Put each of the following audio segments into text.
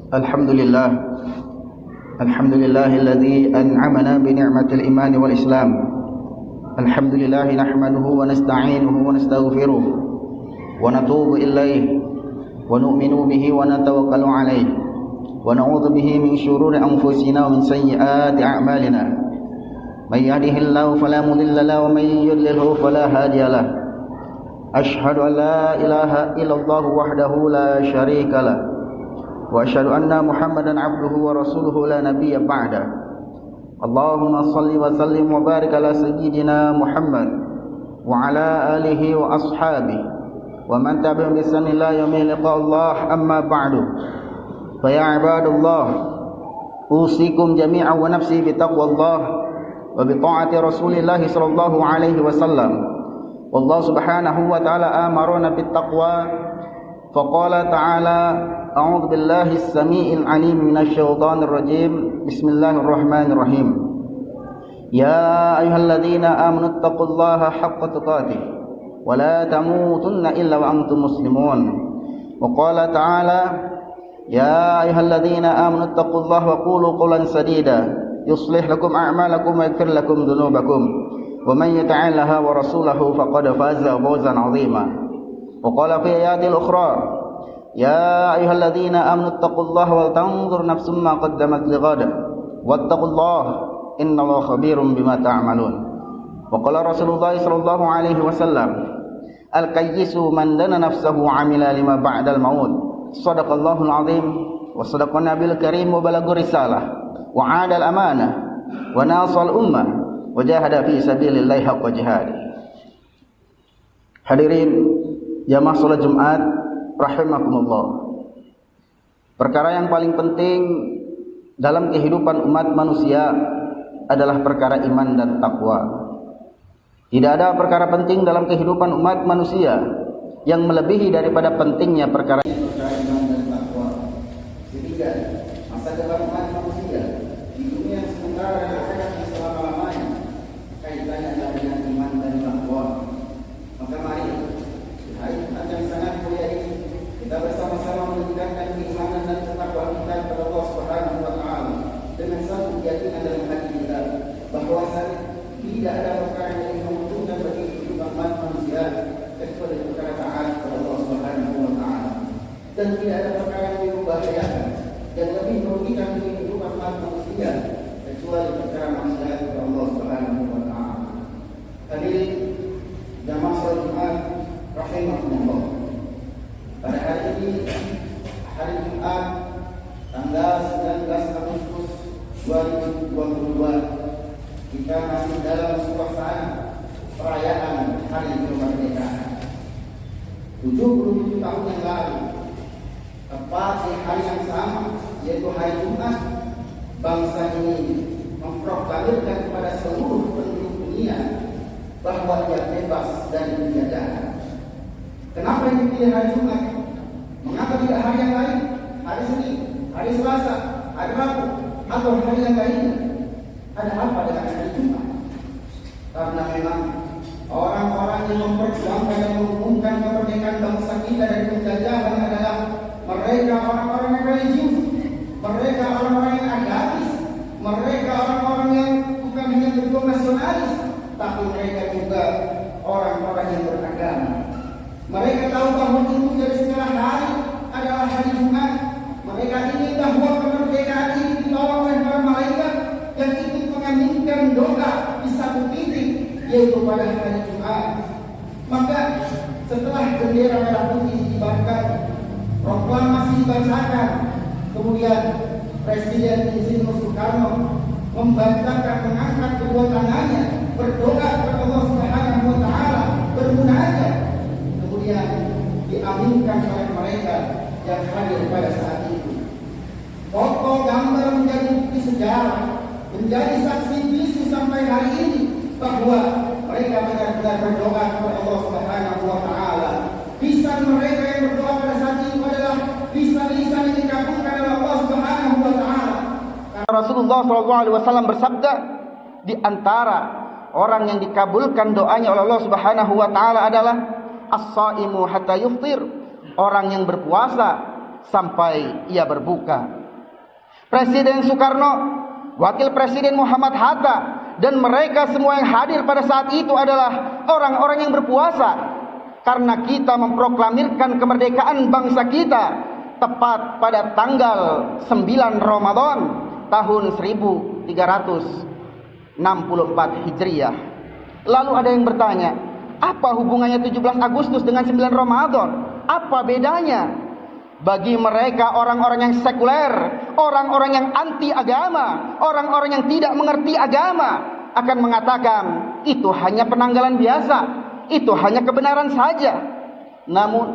Alhamdulillah. Alhamdulillahilladzi an'amana bi ni'matil iman wal islam. Alhamdulillah nahmaduhu wa nasta'inuhu wa nastaghfiruh wa natubu ilaihi wa nu'minu bihi wa natawakkalu alaihi wa na'udzu bihi min syururi anfusina wa min sayyiati a'malina. May yahdihillahu fala mudilla lahu wa may yudlilhu fala hadiya lahu. Asyhadu an la ilaha illallah wahdahu la syarika lahu wa asyhadu anna Muhammadan abduhu wa rasuluhu la nabiyya ba'da. Allahumma shalli wa sallim wa barik ala sayyidina Muhammad wa ala alihi wa ashabihi wa man tabi'ahum bi ihsan ila yaumil liqa Allah, amma ba'du. Fa ya ibadallah, usikum jami'an wa nafsi bi taqwallah wa bi ta'ati Rasulillah sallallahu alaihi wasallam. Wallahu subhanahu wa ta'ala amarna bit taqwa faqala ta'ala a'udzu billahi as-sami'il 'alim minasy syaithanir rajim. Bismillahirrahmanirrahim. Ya ayyuhalladzina amanu taqullaha haqqa tuqatih wa la tamutunna illa wa antum muslimun. Wa qala ta'ala ya ayyuhalladzina amanu taqullaha wa qulu qawlan sadida yuslih lakum a'malakum wa yaghfir lakum dhunubakum wa man yuti'illaha wa rasulahu faqad faza fawzan 'azima. Wa qala fi ayatil ukhra ya ayyuhalladzina amanu taqullaha wal tanzur nafsum ma qaddamat lighad wattaqullaha innallaha khabirum bima ta'malun. Wa qala Rasulullah sallallahu alaihi wasallam al-qayyisu man dana nafsahu 'amila lima ba'dal maut. Shadaqallahul 'azim wa sadaqan nabiyul karim wa balagha risalah wa 'adal amanah wa nasal ummah wa jahada fi sabilillahi haqqa jihad. Hadirin jamaah salat Jumat rahimakumullah. Perkara yang paling penting dalam kehidupan umat manusia adalah perkara iman dan takwa. Tidak ada perkara penting dalam kehidupan umat manusia yang melebihi daripada pentingnya perkara iman dan takwa. Sehingga masa depan umat manusia di dunia sementara dan akhirat yang selama-lamanya kaitannya adalah dengan iman dan takwa. Maka mari hari Jumat yang sangat mulia ini kita bersama-sama meningkatkan keimanan dan ketakwaan kita kepada Allah Subhanahu wa taala dengan satu keyakinan dalam hati kita bahwasanya tidak ada perkara yang menguntungkan bagi kehidupan umat manusia kecuali perkara taat kepada Allah Subhanahu wa taala, dan tidak ada perkara yang membahayakan yang lebih merugikan bagi kehidupan umat manusia kecuali perkara maksiat kepada Allah Subhanahu wa taala. Hadirin jamaah salat Jumat rahimahumullah. Pada hari ini, hari Jumat, tanggal 19 Agustus 2022, kita masih dalam suasana perayaan Hari Kemerdekaan. 77 tahun yang lalu, tepat di hari yang sama, yaitu hari Jumat, bangsa ini memproklamirkan kepada seluruh penduduk dunia bahwa dia bebas dari penjajahan. Kenapa yang dipilih hari Jumat? Mengapa tidak hari yang lain? Hari Senin, hari Selasa, hari Rabu, atau hari yang lainnya? Ada apa dengan hari Jumat? Karena memang orang-orang yang memperjuangkan dan mengumumkan kemerdekaan bangsa kita dari penjajahan adalah mereka orang-orang yang religius, mereka orang-orang yang agamis, mereka orang-orang yang bukan hanya berjiwa nasionalis, tapi mereka juga orang-orang yang beragama. Mereka tahu bahwa itu dari segala hari adalah hari Jumat. Mereka ingin bahwa kemerdekaan ini ditolong oleh para malaikat yang ikut mengaminkan doa di satu titik, yaitu pada hari Jumat. Maka setelah bendera merah putih dikibarkan, proklamasi dibacakan, kemudian Presiden Insinyur Soekarno membacakan, mengangkat kedua tangannya, berdoa kepada Allah Subhanahu wa taala, bermunajat, kemudian diaminkan oleh mereka yang hadir pada saat itu. Foto gambar menjadi bukti sejarah, menjadi saksi bisu sampai hari ini bahwa mereka benar-benar berdoa kepada Allah Subhanahu wa taala. Lisan mereka yang berdoa pada saat itu adalah lisan-lisan yang dikabulkan oleh Allah Subhanahu wa taala. Rasulullah SAW bersabda, di antara orang yang dikabulkan doanya oleh Allah Subhanahu wa taala adalah as-shaimu hatta yuftir, orang yang berpuasa sampai ia berbuka. Presiden Soekarno, Wakil Presiden Muhammad Hatta, dan mereka semua yang hadir pada saat itu adalah orang-orang yang berpuasa. Karena kita memproklamirkan kemerdekaan bangsa kita tepat pada tanggal 9 Ramadan tahun 1364 Hijriah. Lalu ada yang bertanya, apa hubungannya 17 Agustus dengan 9 Ramadan? Apa bedanya? Bagi mereka orang-orang yang sekuler, orang-orang yang anti agama, orang-orang yang tidak mengerti agama akan mengatakan itu hanya penanggalan biasa, itu hanya kebenaran saja. Namun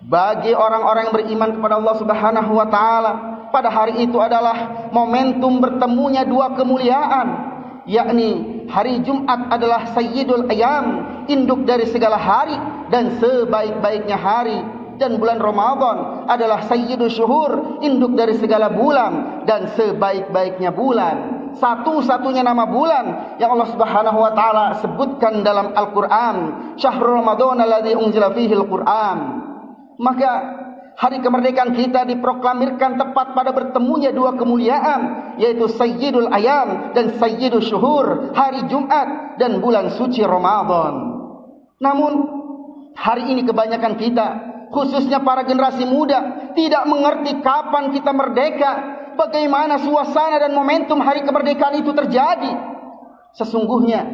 bagi orang-orang yang beriman kepada Allah Subhanahu wa taala, pada hari itu adalah momentum bertemunya dua kemuliaan, yakni hari Jumat adalah Sayyidul Ayyam, induk dari segala hari dan sebaik-baiknya hari, dan bulan Ramadan adalah Sayyidul Syuhur, induk dari segala bulan dan sebaik-baiknya bulan. Satu-satunya nama bulan yang Allah Subhanahu wa taala sebutkan dalam Al-Qur'an, Syahrul Ramadan alladzi unzila fihi Al-Qur'an. Maka hari kemerdekaan kita diproklamirkan tepat pada bertemunya dua kemuliaan, yaitu Sayyidul Ayyam dan Sayyidul Syuhur, hari Jumat dan bulan suci Ramadan. Namun hari ini kebanyakan kita, khususnya para generasi muda, tidak mengerti kapan kita merdeka, bagaimana suasana dan momentum hari kemerdekaan itu terjadi. Sesungguhnya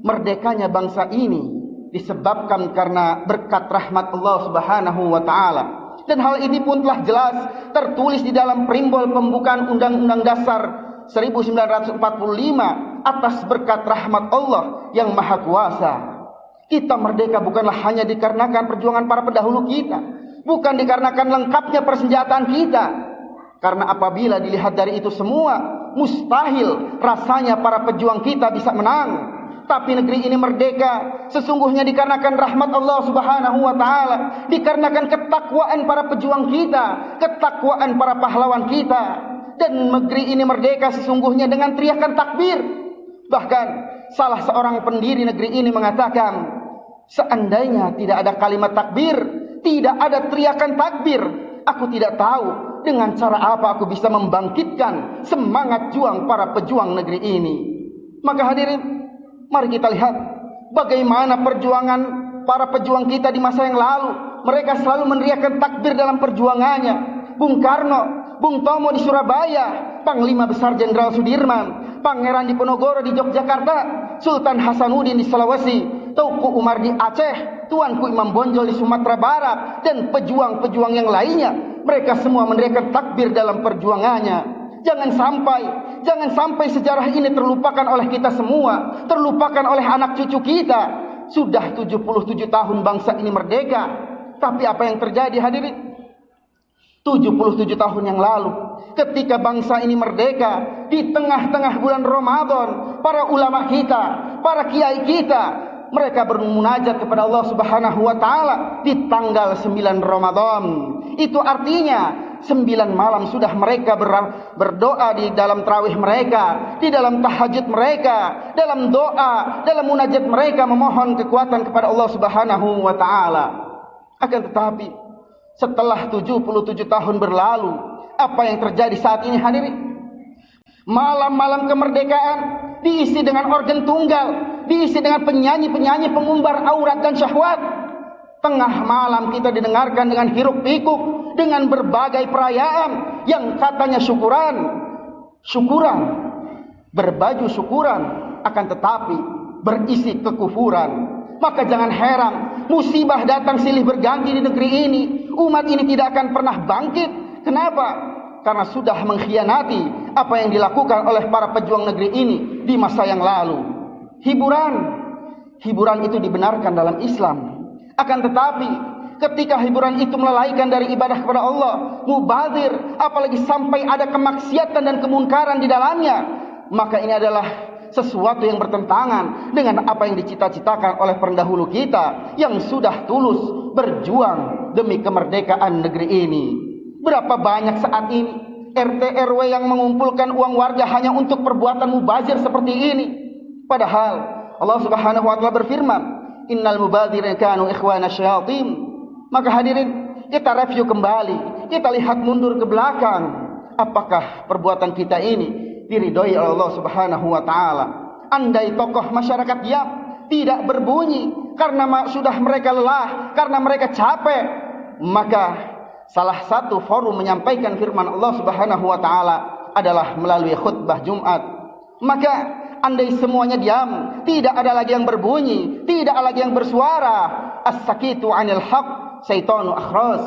merdekanya bangsa ini disebabkan karena berkat rahmat Allah Subhanahu wa taala. Dan hal ini pun telah jelas tertulis di dalam perimbol pembukaan Undang-Undang Dasar 1945 atas berkat rahmat Allah yang Maha Kuasa. Kita merdeka bukanlah hanya dikarenakan perjuangan para pendahulu kita, bukan dikarenakan lengkapnya persenjataan kita. Karena apabila dilihat dari itu semua, mustahil rasanya para pejuang kita bisa menang. Tapi negeri ini merdeka sesungguhnya dikarenakan rahmat Allah Subhanahu wa taala, dikarenakan ketakwaan para pejuang kita, ketakwaan para pahlawan kita. Dan negeri ini merdeka sesungguhnya dengan teriakan takbir. Bahkan salah seorang pendiri negeri ini mengatakan, seandainya tidak ada kalimat takbir, tidak ada teriakan takbir, aku tidak tahu dengan cara apa aku bisa membangkitkan semangat juang para pejuang negeri ini. Maka hadirin, mari kita lihat bagaimana perjuangan para pejuang kita di masa yang lalu. Mereka selalu meneriakkan takbir dalam perjuangannya. Bung Karno, Bung Tomo di Surabaya, Panglima Besar Jenderal Sudirman, Pangeran Diponegoro di Yogyakarta, Sultan Hasanuddin di Sulawesi, Teuku Umar di Aceh, Tuanku Imam Bonjol di Sumatera Barat, dan pejuang-pejuang yang lainnya. Mereka semua meneriakkan takbir dalam perjuangannya. Jangan sampai sejarah ini terlupakan oleh kita semua, terlupakan oleh anak cucu kita. Sudah 77 tahun bangsa ini merdeka, tapi apa yang terjadi hadirin? 77 tahun yang lalu, ketika bangsa ini merdeka, di tengah-tengah bulan Ramadan, para ulama kita, para kiai kita, mereka bermunajat kepada Allah Subhanahu wa taala di tanggal 9 Ramadan. Itu artinya 9 malam sudah mereka berdoa di dalam tarawih mereka, di dalam tahajud mereka, dalam doa, dalam munajat mereka memohon kekuatan kepada Allah Subhanahu wa taala. Akan tetapi setelah 77 tahun berlalu, apa yang terjadi saat ini hadirin? Malam-malam kemerdekaan diisi dengan organ tunggal, diisi dengan penyanyi-penyanyi pengumbar aurat dan syahwat. Tengah malam kita didengarkan dengan hiruk pikuk, dengan berbagai perayaan yang katanya syukuran, berbaju syukuran, akan tetapi berisi kekufuran. Maka jangan heran musibah datang silih berganti di negeri ini. Umat ini tidak akan pernah bangkit. Kenapa? Karena sudah mengkhianati apa yang dilakukan oleh para pejuang negeri ini di masa yang lalu. Hiburan itu dibenarkan dalam Islam. Akan tetapi ketika hiburan itu melalaikan dari ibadah kepada Allah, mubazir, apalagi sampai ada kemaksiatan dan kemunkaran di dalamnya, maka ini adalah sesuatu yang bertentangan dengan apa yang dicita-citakan oleh pendahulu kita yang sudah tulus berjuang demi kemerdekaan negeri ini. Berapa banyak saat ini RT RW yang mengumpulkan uang warga hanya untuk perbuatan mubazir seperti ini. Padahal Allah Subhanahu wa taala berfirman, "Innal mubadzirina kanu ikhwana syayatin." Maka hadirin, kita review kembali, kita lihat mundur ke belakang. Apakah perbuatan kita ini diridhoi oleh Allah Subhanahu wa taala? Andai tokoh masyarakat diam, tidak berbunyi karena sudah mereka lelah, karena mereka capek, maka salah satu forum menyampaikan firman Allah Subhanahu wa taala adalah melalui khutbah Jumat. Maka andai semuanya diam, tidak ada lagi yang berbunyi, tidak ada lagi yang bersuara, as-sakitu 'anil haq syaitanu akhras.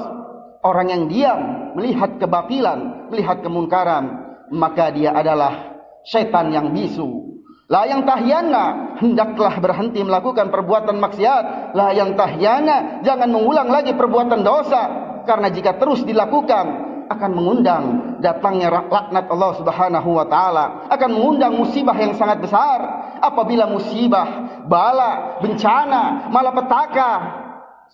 Orang yang diam melihat kebatilan, melihat kemungkaran, maka dia adalah syaitan yang bisu. La yang tahyana, hendaklah berhenti melakukan perbuatan maksiat. La yang tahyana, jangan mengulang lagi perbuatan dosa, karena jika terus dilakukan akan mengundang datangnya laknat Allah Subhanahu wa taala, akan mengundang musibah yang sangat besar. Apabila musibah, bala, bencana, malapetaka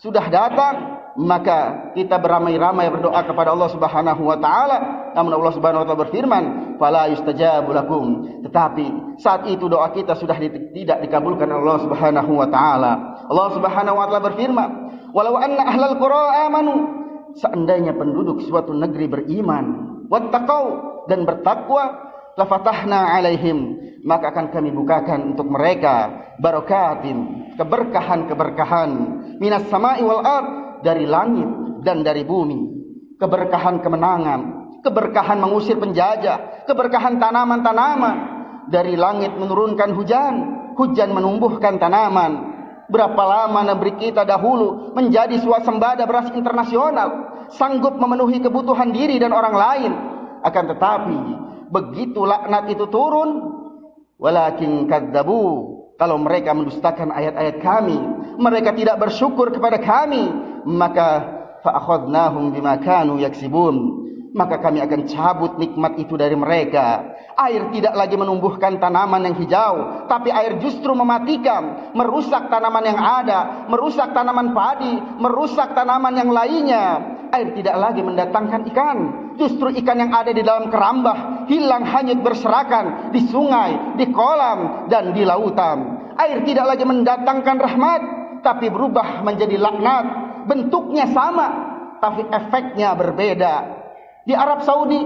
sudah datang, maka kita beramai-ramai berdoa kepada Allah Subhanahu wa taala. Namun Allah Subhanahu wa taala berfirman, "Fala yustajabu lakum." Tetapi saat itu doa kita sudah tidak dikabulkan oleh Allah Subhanahu wa taala. Allah Subhanahu wa taala berfirman, "Walau anna ahlal qura amanu." Seandainya penduduk suatu negeri beriman, wattaqau, dan bertakwa, lafatahna alaihim, maka akan kami bukakan untuk mereka barakatin, keberkahan-keberkahan, minas sama'i wal ard, dari langit dan dari bumi. Keberkahan kemenangan, keberkahan mengusir penjajah, keberkahan tanaman-tanaman. Dari langit menurunkan hujan, hujan menumbuhkan tanaman. Berapa lama negeri kita dahulu menjadi swasembada beras internasional, sanggup memenuhi kebutuhan diri dan orang lain. Akan tetapi begitu laknat itu turun, walakin kadzabu, kalau mereka mendustakan ayat-ayat kami, mereka tidak bersyukur kepada kami, maka fa'akhadnahum bima kanu yaksibun, maka kami akan cabut nikmat itu dari mereka. Air tidak lagi menumbuhkan tanaman yang hijau, tapi air justru mematikan, merusak tanaman yang ada, merusak tanaman padi, merusak tanaman yang lainnya. Air tidak lagi mendatangkan ikan, justru ikan yang ada di dalam kerambah hilang hanyut berserakan di sungai, di kolam, dan di lautan. Air tidak lagi mendatangkan rahmat, tapi berubah menjadi laknat. Bentuknya sama, tapi efeknya berbeda. Di Arab Saudi,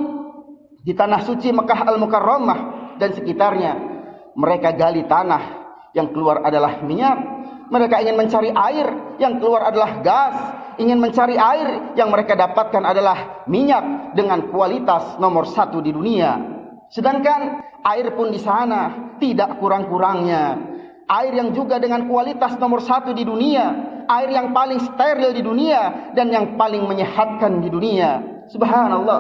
di tanah suci Mekah Al-Mukarramah dan sekitarnya, mereka gali tanah, yang keluar adalah minyak. Mereka ingin mencari air, yang keluar adalah gas. Ingin mencari air, yang mereka dapatkan adalah minyak dengan kualitas nomor 1 di dunia. Sedangkan air pun di sana tidak kurang-kurangnya. Air yang juga dengan kualitas nomor 1 di dunia, air yang paling steril di dunia, dan yang paling menyehatkan di dunia. Subhanallah.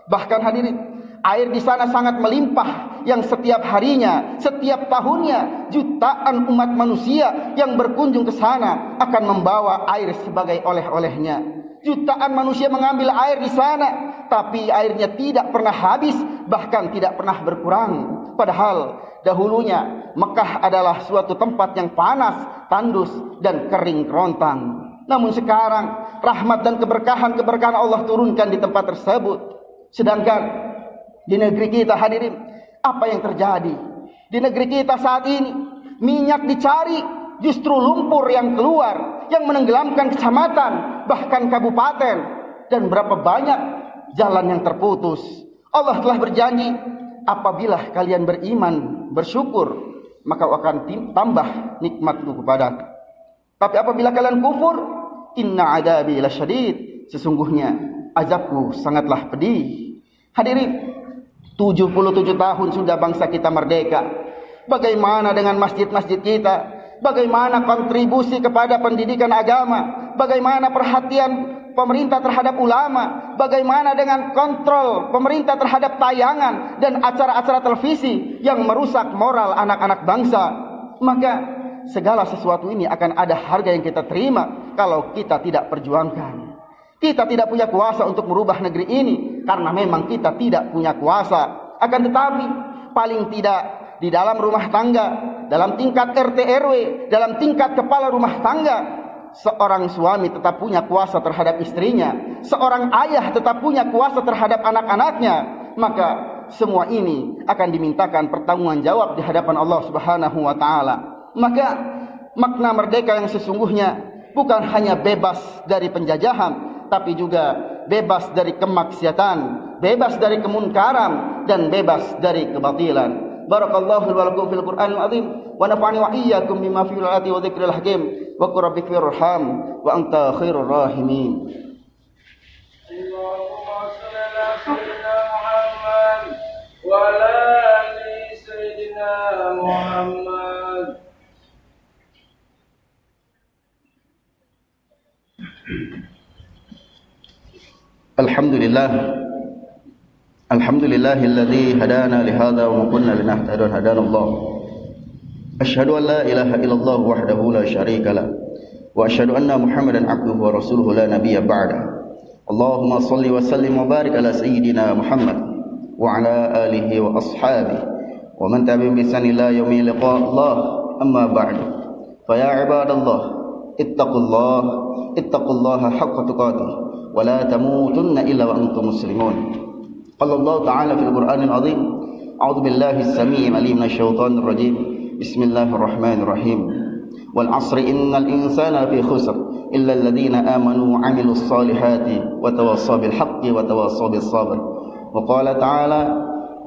Bahkan hadirin, air di sana sangat melimpah, yang setiap harinya, setiap tahunnya jutaan umat manusia yang berkunjung ke sana akan membawa air sebagai oleh-olehnya. Jutaan manusia mengambil air di sana, tapi airnya tidak pernah habis, bahkan tidak pernah berkurang. Padahal dahulunya Mekah adalah suatu tempat yang panas, tandus, dan kering kerontang. Namun sekarang rahmat dan keberkahan Allah turunkan di tempat tersebut. Sedangkan di negeri kita, hadirin, apa yang terjadi? Di negeri kita saat ini, minyak dicari, justru lumpur yang keluar, yang menenggelamkan kecamatan, bahkan kabupaten. Dan berapa banyak jalan yang terputus. Allah telah berjanji, apabila kalian beriman, bersyukur, maka akan tambah nikmatku kepadaku. Tapi apabila kalian kufur, inna adabi lasyadid, sesungguhnya azabku sangatlah pedih. Hadirin, 77 tahun sudah bangsa kita merdeka. Bagaimana dengan masjid-masjid kita? Bagaimana kontribusi kepada pendidikan agama? Bagaimana perhatian pemerintah terhadap ulama? Bagaimana dengan kontrol pemerintah terhadap tayangan dan acara-acara televisi yang merusak moral anak-anak bangsa? Maka segala sesuatu ini akan ada harga yang kita terima kalau kita tidak perjuangkan. Kita tidak punya kuasa untuk merubah negeri ini, karena memang kita tidak punya kuasa. Akan tetapi paling tidak di dalam rumah tangga, dalam tingkat RT RW, dalam tingkat kepala rumah tangga, seorang suami tetap punya kuasa terhadap istrinya, seorang ayah tetap punya kuasa terhadap anak-anaknya. Maka semua ini akan dimintakan pertanggungan jawab di hadapan Allah Subhanahu wa taala. Maka makna merdeka yang sesungguhnya bukan hanya bebas dari penjajahan, tapi juga bebas dari kemaksiatan, bebas dari kemunkaran, dan bebas dari kebatilan. Barakallahu wa lakum fil Qur'anil azim wa nafa'ani wa iyyakum bima fil ayati wa dzikril hakim wa qur rabbik firham wa anta khairur rahimin. Allahumma shalli ala sayyidina Muhammad wa ala ali sayyidina Muhammad. Alhamdulillah. Alhamdulillahilladzi hadana li hadza wa ma kunna linahtadiya hadana Allah. Asyhadu an la ilaha illallah wahdahu la syarika lah wa asyhadu anna Muhammadan abduhu wa rasuluhu la nabiyya ba'da. Allahumma shalli wa sallim wa barik ala sayyidina Muhammad wa ala alihi wa ashabihi wa man tabi'ahum bi ihsan ila yaumil liqa Allah. Amma ba'du. Fa ya ibadallah ittaqullaha haqqa tuqatih wa la tamutunna illa wa antum muslimun. قال الله تعالى في القرآن العظيم أعوذ بالله السميع العليم من الشيطان الرجيم بسم الله الرحمن الرحيم والعصر إن الإنسان لفي خسر إلا الذين آمنوا وعملوا الصالحات وتواصوا بالحق وتواصوا بالصبر وقال تعالى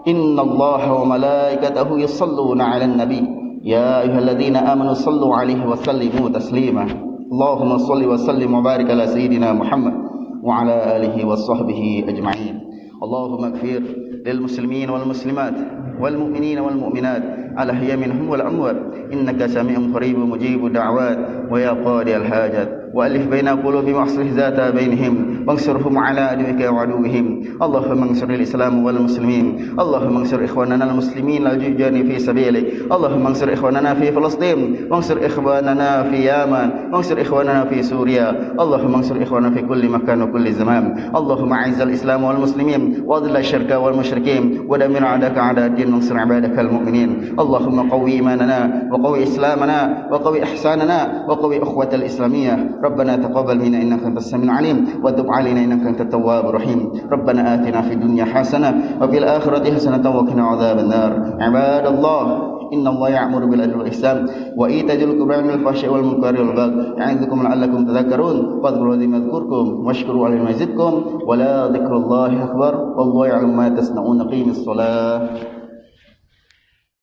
إن الله وملائكته يصلون على النبي يا أيها الذين آمنوا صلوا عليه وسلموا تسليما اللهم صل وسلم وبارك على سيدنا محمد وعلى آله وصحبه أجمعين. اللهم اغفر للمسلمين والمسلمات والمؤمنين والمؤمنات الأحياء منهم والأموات إنك سميع قريب مجيب الدعوات ويا قاضي الحاجات وألف بين قلوبهم وأصلح ذات بينهم وانصرهم على عدوك وعدوهم اللهم انصر الإسلام والمسلمين اللهم انصر إخواننا المسلمين الجهاد في سبيلك اللهم انصر إخواننا في فلسطين وانصر إخواننا في يمن وانصر إخواننا في سوريا اللهم انصر إخواننا في كل مكان وكل زمان اللهم أعز الإسلام والمسلمين وأذل الشرك والمشركين ودمر أعداءك أعداء الدين وانصر عبادك المؤمنين اللهم قوي إيماننا وقوي إسلامنا وقوي إحساننا وقوي أخوة الإسلامية ربنا تقبل منا إنك أنت السميع العليم وتب علينا إنك أنت التواب الرحيم ربنا آتنا في الدنيا حسنة وفي الآخرة حسنة وقنا عذاب النار عباد الله إن الله يأمر بالعدل والإحسان وإيتاء ذي القربى والفحشاء والمنكر والبغي يعظكم لعلكم تذكرون فاذكروا الذين يذكركم واشكروا على ما يزدكم ولا ذكر الله أكبر والله يعلم ما تصنعون قيموا الصلاة